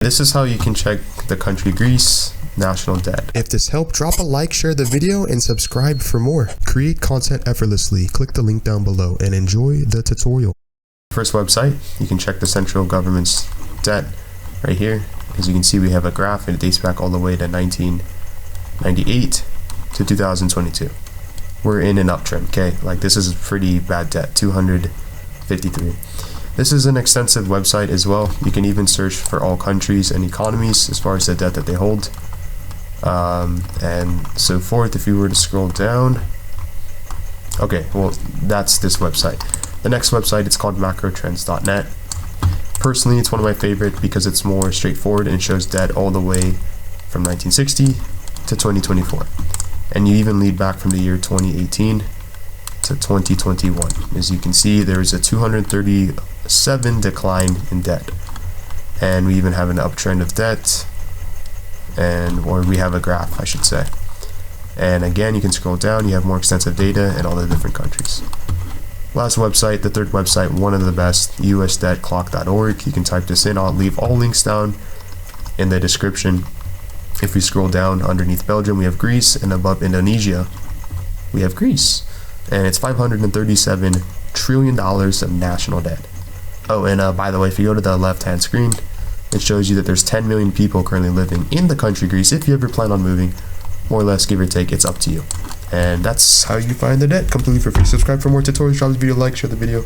This is how you can check the country Greece national debt. If this helped, drop a like, share the video, and subscribe for more. Create content effortlessly. Click the link down below and enjoy the tutorial. First website, you can check the central government's debt right here. As you can see, we have a graph and it dates back all the way to 1998 to 2022. We're in an uptrend, okay? Like, this is pretty bad debt, 253. This is an extensive website as well. You can even search for all countries and economies as far as the debt that they hold, and so forth. If you were to scroll down, okay, well, that's this website. The next website, it's called macrotrends.net. Personally, it's one of my favorite because it's more straightforward and it shows debt all the way from 1960 to 2024, and you even lead back from the year 2018 to 2021. As you can see, there is a 237 decline in debt, and we even have an uptrend of debt, or we have a graph, I should say. And again, you can scroll down, you have more extensive data in all the different countries. Last website, the third website, one of the best, usdebtclock.org. You can type this in. I'll leave all links down in the description. If we scroll down, underneath Belgium we have Greece, and above Indonesia we have Greece, and it's $537 trillion of national debt. Oh, and by the way, if you go to the left hand screen, it shows you that there's 10 million people currently living in the country Greece. If you ever plan on moving, more or less, give or take, it's up to you. And that's how you find the debt completely for free. Subscribe for more tutorials, drop this video a like, share the video,